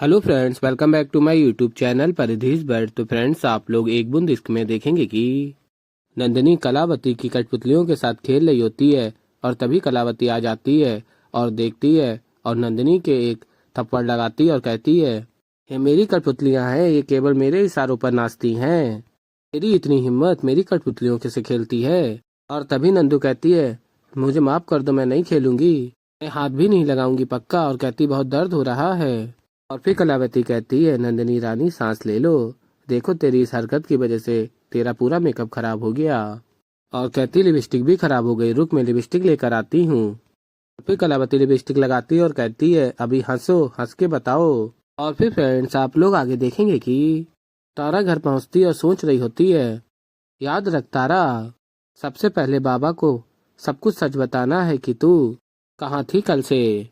Hello friends, welcome back to my YouTube channel Paridhi's world. तो friends, आप लोग एक बूंद इश्क में देखेंगे कि नंदिनी कलावती की कठपुतलियों के साथ खेल रही होती है और तभी कलावती आ जाती है और देखती है और नंदिनी के एक थप्पड़ लगाती है और कहती है, ये मेरी कठपुतलियां हैं, ये केवल मेरे इशारों पर नाचती हैं। मेरी इतनी हिम्मत, मेरी कठपुतलियों के से खेलती है। और तभी नंदू कहती है, मुझे माफ कर दो, मैं नहीं खेलूंगी, मैं हाथ भी नहीं लगाऊंगी पक्का। और कहती, बहुत दर्द हो रहा है। और फिर कलावती कहती है, नंदिनी रानी सांस ले लो, देखो तेरी इस हरकत की वजह से तेरा पूरा मेकअप खराब हो गया। और कहती, लिपस्टिक भी खराब हो गई, रुक मैं लिपस्टिक लेकर आती हूँ। फिर कलावती लिपस्टिक लगाती है और कहती है, अभी हंसो, हंस के बताओ। और फिर फ्रेंड्स, आप लोग आगे देखेंगे कि तारा घर पहुंचती है और सोच रही होती है, याद रख तारा, सबसे पहले बाबा को सब कुछ सच बताना है कि तू कहाँ थी कल से।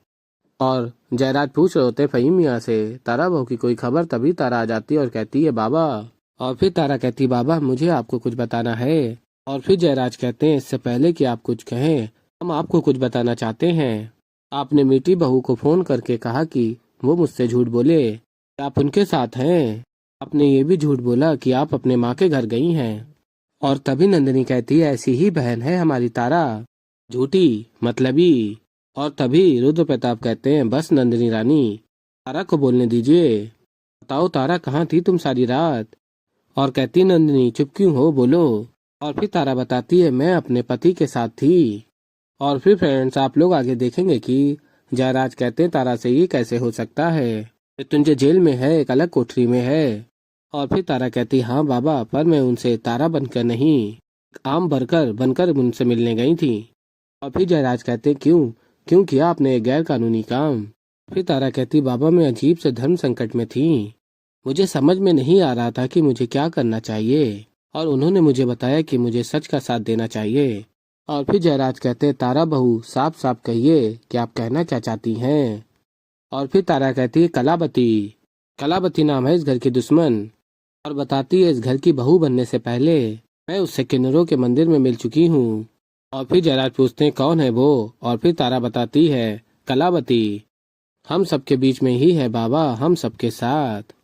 और जयराज पूछ रहे होते फहीम मियाँ से तारा बहू की कोई खबर। तभी तारा आ जाती है और कहती है, बाबा। और फिर तारा कहती, बाबा मुझे आपको कुछ बताना है। और फिर जयराज कहते हैं, इससे पहले कि आप कुछ कहें, हम आपको कुछ बताना चाहते हैं। आपने मीठी बहू को फोन करके कहा कि वो मुझसे झूठ बोले कि आप उनके साथ हैं। आपने ये भी झूठ बोला कि आप अपने माँ के घर गई हैं। और तभी नंदिनी कहती है, ऐसी ही बहन है हमारी तारा, झूठी, मतलबी। और तभी रुद्र प्रताप कहते हैं, बस नंदिनी रानी, तारा को बोलने दीजिए, बताओ तारा कहाँ थी तुम सारी रात। और कहती, नंदिनी चुप क्यों हो, बोलो। और फिर तारा बताती है, मैं अपने पति के साथ थी। और फिर फ्रेंड्स, आप लोग आगे देखेंगे कि जयराज कहते हैं, तारा से ये कैसे हो सकता है, मृत्युंजय जेल में है, एक अलग कोठरी में है। और फिर तारा कहती, हाँ बाबा, पर मैं उनसे तारा बनकर नहीं, एक आम वर्कर बनकर उनसे मिलने गई थी। और फिर जयराज कहते, क्यों क्यों किया आपने एक गैर कानूनी काम। फिर तारा कहती, बाबा मैं अजीब से धर्म संकट में थी, मुझे समझ में नहीं आ रहा था कि मुझे क्या करना चाहिए। और उन्होंने मुझे बताया कि मुझे सच का साथ देना चाहिए। और फिर जयराज कहते, तारा बहू साफ साफ कहिए कि आप कहना क्या चाहती हैं। और फिर तारा कहती है, कलावती, कलावती नाम है इस घर की दुश्मन। और बताती है, इस घर की बहू बनने से पहले मैं उससे किन्नरों के मंदिर में मिल चुकी हूँ। और फिर जयराज पूछते हैं, कौन है वो। और फिर तारा बताती है, कलावती, हम सबके बीच में ही है बाबा, हम सबके साथ।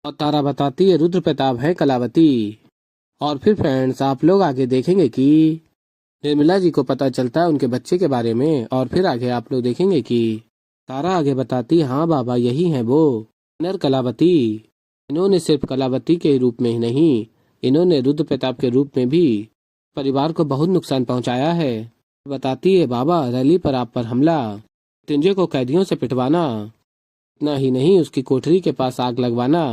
और तारा बताती है, रुद्र प्रताप है कलावती। और फिर फ्रेंड्स, आप लोग आगे देखेंगे कि निर्मला जी को पता चलता है उनके बच्चे के बारे में। और फिर आगे आप लोग देखेंगे कि तारा आगे बताती है, हाँ बाबा यही है वो, नर कलावती। इन्होंने सिर्फ कलावती के रूप में ही नहीं, इन्होंने रुद्र प्रताप के रूप में भी परिवार को बहुत नुकसान पहुंचाया है। बताती है, बाबा रैली पर आप पर हमला, मृत्युंजय को कैदियों से पिटवाना, इतना ही नहीं उसकी कोठरी के पास आग लगवाना,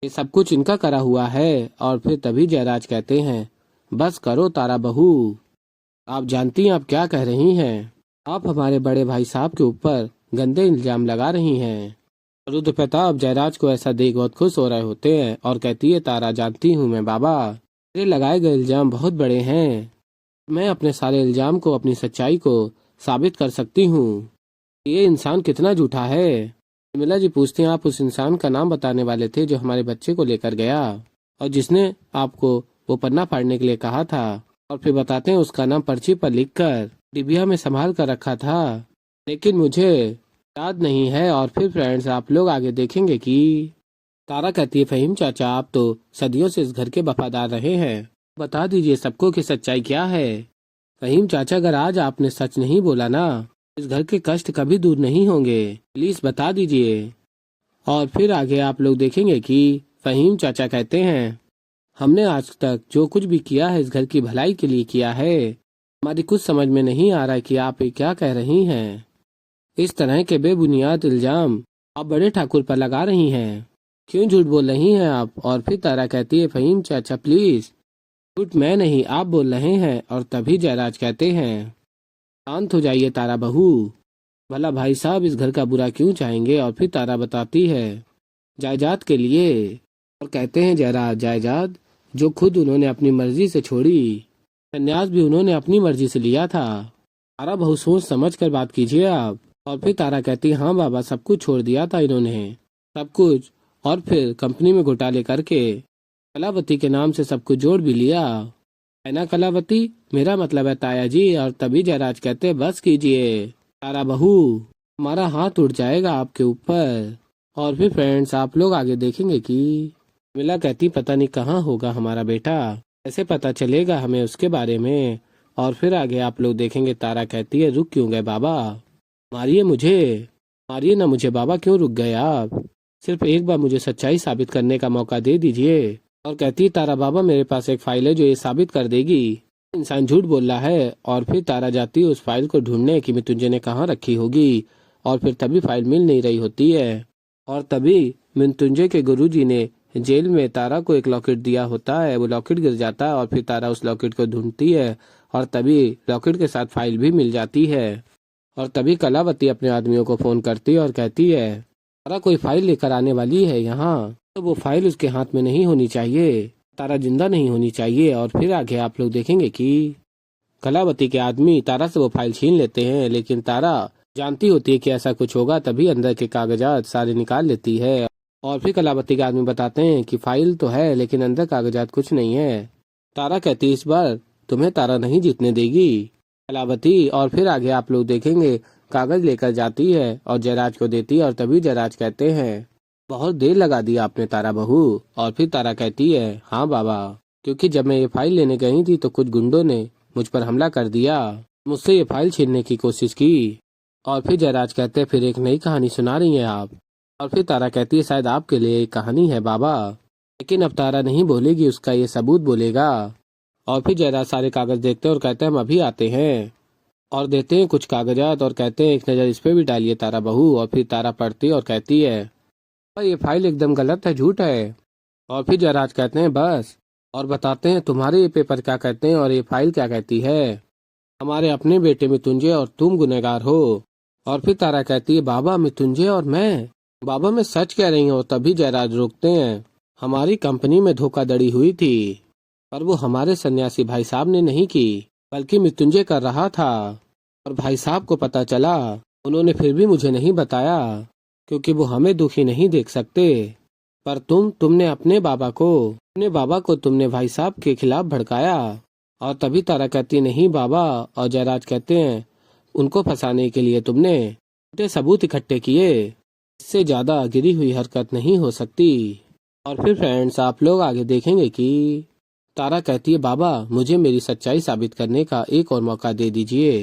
ये सब कुछ इनका करा हुआ है। और फिर तभी जयराज कहते हैं, बस करो तारा बहू, आप जानती हैं आप क्या कह रही हैं, आप हमारे बड़े भाई साहब के ऊपर गंदे इल्जाम लगा रही हैं। रुद्र प्रताप जयराज को ऐसा देख बहुत खुश हो रहे होते हैं और कहती है, तारा जानती हूँ मैं बाबा, मेरे लगाए गए इल्जाम बहुत बड़े हैं, मैं अपने सारे इल्जाम को, अपनी सच्चाई को साबित कर सकती हूँ, ये इंसान कितना झूठा है। निर्मला जी पूछती हैं, आप उस इंसान का नाम बताने वाले थे जो हमारे बच्चे को लेकर गया और जिसने आपको वो पन्ना फाड़ने के लिए कहा था। और फिर बताते हैं, उसका नाम पर्ची पर लिखकर डिबिया में संभाल कर रखा था, लेकिन मुझे याद नहीं है। और फिर फ्रेंड्स, आप लोग आगे देखेंगे कि तारा कहती है, फहीम चाचा आप तो सदियों से इस घर के वफादार रहे हैं, बता दीजिए सबको कि सच्चाई क्या है। फहीम चाचा, अगर आज आपने सच नहीं बोला ना, इस घर के कष्ट कभी दूर नहीं होंगे, प्लीज बता दीजिए। और फिर आगे आप लोग देखेंगे कि फहीम चाचा कहते हैं, हमने आज तक जो कुछ भी किया है इस घर की भलाई के लिए किया है, हमारी कुछ समझ में नहीं आ रहा है कि आप ये क्या कह रही हैं, इस तरह के बेबुनियाद इल्जाम आप बड़े ठाकुर पर लगा रही हैं, क्यों झूठ बोल रही हैं आप। और फिर तारा कहती है, फहीम चाचा प्लीज, झूठ मैं नहीं आप बोल रहे हैं। और तभी जयराज कहते हैं, शांत हो जाइए तारा बहू, भला भाई साहब इस घर का बुरा क्यों चाहेंगे। और फिर तारा बताती है, जायदाद के लिए। और कहते हैं, जयराज जायदाद जो खुद उन्होंने अपनी मर्जी से छोड़ी, संन्यास भी उन्होंने अपनी मर्जी से लिया था। तारा बहू सोच समझ कर बात कीजिए आप। और फिर तारा कहती है, हाँ बाबा सब कुछ छोड़ दिया था इन्होंने, सब कुछ। और फिर कंपनी में घोटाले करके कलावती के नाम से सब कुछ जोड़ भी लिया है ना कलावती, मेरा मतलब है ताया जी। और तभी जयराज कहते, बस कीजिए तारा बहू, हमारा हाथ उठ जाएगा आपके ऊपर। और फिर फ्रेंड्स आप लोग आगे देखेंगे कि मिला कहती पता नहीं कहाँ होगा हमारा बेटा, कैसे पता चलेगा हमें उसके बारे में। और फिर आगे आप लोग देखेंगे तारा कहती है रुक क्यों गए बाबा, मारिए मुझे, मारिए ना मुझे बाबा, क्यों रुक गए आप, सिर्फ एक बार मुझे सच्चाई साबित करने का मौका दे दीजिए। और कहती है तारा बाबा मेरे पास एक फाइल है जो ये साबित कर देगी इंसान झूठ बोल रहा है। और फिर तारा जाती है उस फाइल को ढूंढने कि मृत्युंजय ने कहाँ रखी होगी। और फिर तभी फाइल मिल नहीं रही होती है। और तभी मृत्युंजय के गुरुजी ने जेल में तारा को एक लॉकेट दिया होता है, वो लॉकेट गिर जाता है और फिर तारा उस लॉकेट को ढूंढती है और तभी लॉकेट के साथ फाइल भी मिल जाती है। और तभी कलावती अपने आदमियों को फोन करती है और कहती है तारा कोई फाइल लेकर आने वाली है यहाँ, तो वो फाइल उसके हाथ में नहीं होनी चाहिए, तारा जिंदा नहीं होनी चाहिए। और फिर आगे आप लोग देखेंगे कि कलावती के आदमी तारा से वो फाइल छीन लेते हैं, लेकिन तारा जानती होती है कि ऐसा कुछ होगा, तभी अंदर के कागजात सारे निकाल लेती है। और फिर कलावती के आदमी बताते हैं कि फाइल तो है लेकिन अंदर कागजात कुछ नहीं है। तारा कहती है इस बार तुम्हें तारा नहीं जीतने देगी कलावती। और फिर आगे आप लोग देखेंगे कागज लेकर जाती है और जयराज को देती है और तभी जयराज कहते हैं बहुत देर लगा दी आपने तारा बहू। और फिर तारा कहती है हाँ बाबा, क्योंकि जब मैं ये फाइल लेने गई थी तो कुछ गुंडों ने मुझ पर हमला कर दिया, मुझसे ये फाइल छीनने की कोशिश की। और फिर जयराज कहते हैं फिर एक नई कहानी सुना रही हैं आप। और फिर तारा कहती है शायद आपके लिए एक कहानी है बाबा, लेकिन अब तारा नहीं बोलेगी, उसका ये सबूत बोलेगा। और फिर जयराज सारे कागज देखते हैं और कहते हैं हम अभी आते हैं। और देते हैं कुछ कागजात और कहते हैं एक नज़र इस पे भी डालिए तारा बहू। और फिर तारा पढ़ती है और कहती है ये फाइल एकदम गलत है, झूठ है। और फिर जयराज कहते हैं बस, और बताते हैं तुम्हारे ये पेपर क्या कहते हैं और ये फाइल क्या कहती है, हमारे अपने बेटे मृत्युंजय और तुम गुनहगार हो। और फिर तारा कहती है बाबा मृत्युंजय और मैं, बाबा मैं सच कह रही हूँ। तभी जयराज रोकते हैं हमारी कंपनी में धोखाधड़ी हुई थी, पर वो हमारे सन्यासी भाई साहब ने नहीं की, बल्कि मृत्युंजय कर रहा था। और भाई साहब को पता चला, उन्होंने फिर भी मुझे नहीं बताया क्योंकि वो हमें दुखी नहीं देख सकते। पर तुमने अपने बाबा को तुमने भाई साहब के खिलाफ भड़काया। और तभी तारा कहती नहीं बाबा। और जयराज कहते हैं उनको फंसाने के लिए तुमने झूठे सबूत इकट्ठे किए, इससे ज्यादा गिरी हुई हरकत नहीं हो सकती। और फिर फ्रेंड्स आप लोग आगे देखेंगे कि तारा कहती है बाबा मुझे मेरी सच्चाई साबित करने का एक और मौका दे दीजिए,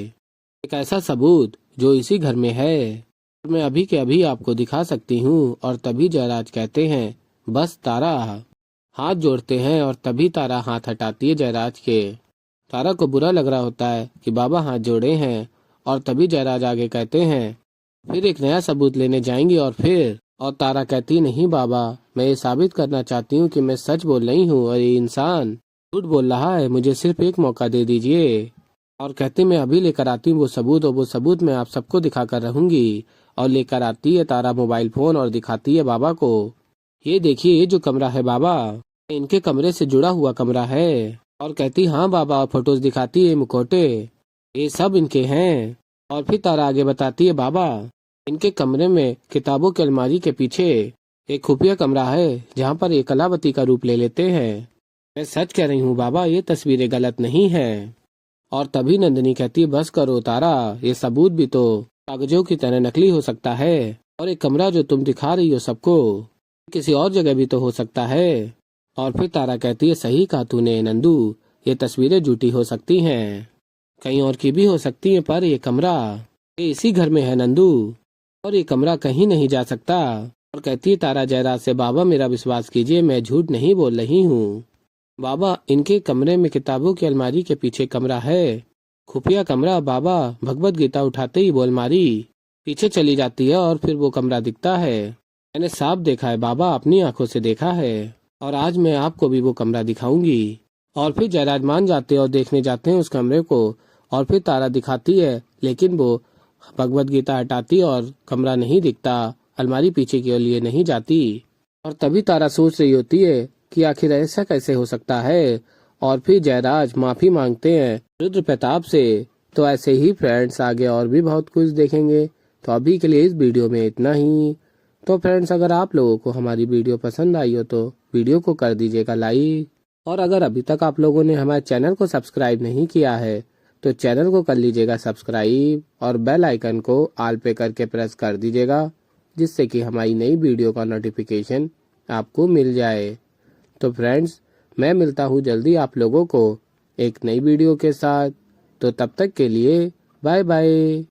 एक ऐसा सबूत जो इसी घर में है, मैं अभी के अभी आपको दिखा सकती हूँ। और तभी जयराज कहते हैं बस तारा, हाथ जोड़ते हैं और तभी तारा हाथ हटाती है जयराज के। तारा को बुरा लग रहा होता है कि बाबा हाथ जोड़े हैं। और तभी जयराज आगे कहते हैं फिर एक नया सबूत लेने जाएंगे। और तारा कहती नहीं बाबा, मैं ये साबित करना चाहती हूँ कि मैं सच बोल रही हूँ और ये इंसान झूठ बोल रहा है, मुझे सिर्फ एक मौका दे दीजिए। और कहते मैं अभी लेकर आती हूँ वो सबूत, और वो सबूत मैं आप सबको दिखा कर रहूंगी। और लेकर आती है तारा मोबाइल फोन और दिखाती है बाबा को, ये देखिए ये जो कमरा है बाबा, इनके कमरे से जुड़ा हुआ कमरा है। और कहती हाँ बाबा, और फोटोज दिखाती है मुखौटे, ये सब इनके हैं। और फिर तारा आगे बताती है बाबा इनके कमरे में किताबों की अलमारी के पीछे एक खुफिया कमरा है जहाँ पर ये कलावती का रूप ले लेते हैं। मैं सच कह रही हूँ बाबा, ये तस्वीरें गलत नहीं है। और तभी नंदिनी कहती है बस करो तारा, ये सबूत भी तो कागजों की तरह नकली हो सकता है, और एक कमरा जो तुम दिखा रही हो सबको किसी और जगह भी तो हो सकता है। और फिर तारा कहती है सही कहा तूने नंदू, ये तस्वीरें झूठी हो सकती हैं, कहीं और की भी हो सकती हैं, पर ये कमरा ये इसी घर में है नंदू, और ये कमरा कहीं नहीं जा सकता। और कहती है तारा जयराज से बाबा मेरा विश्वास कीजिए, मैं झूठ नहीं बोल रही हूँ बाबा, इनके कमरे में किताबों की अलमारी के पीछे कमरा है, खुफिया कमरा। बाबा भगवत गीता उठाते ही वो अलमारी पीछे चली जाती है और फिर वो कमरा दिखता है। मैंने साफ देखा है बाबा, अपनी आंखों से देखा है, और आज मैं आपको भी वो कमरा दिखाऊंगी। और फिर जयराज मान जाते हैं और देखने जाते हैं उस कमरे को। और फिर तारा दिखाती है लेकिन वो भगवत गीता हटाती और कमरा नहीं दिखता, अलमारी पीछे के लिए नहीं जाती। और तभी तारा सोच रही होती है कि आखिर ऐसा कैसे हो सकता है। और फिर जयराज माफी मांगते हैं रुद्र प्रताप से। तो ऐसे ही फ्रेंड्स आगे और भी बहुत कुछ देखेंगे। तो अभी के लिए इस वीडियो में इतना ही। तो फ्रेंड्स अगर आप लोगों को हमारी वीडियो पसंद आई हो तो वीडियो को कर दीजिएगा लाइक, और अगर अभी तक आप लोगों ने हमारे चैनल को सब्सक्राइब नहीं किया है तो चैनल को कर लीजिएगा सब्सक्राइब, और बेल आइकन को ऑल पे करके प्रेस कर दीजिएगा जिससे कि हमारी नई वीडियो का नोटिफिकेशन आपको मिल जाए। तो फ्रेंड्स, मैं मिलता हूँ जल्दी आप लोगों को एक नई वीडियो के साथ। तो तब तक के लिए बाय बाय।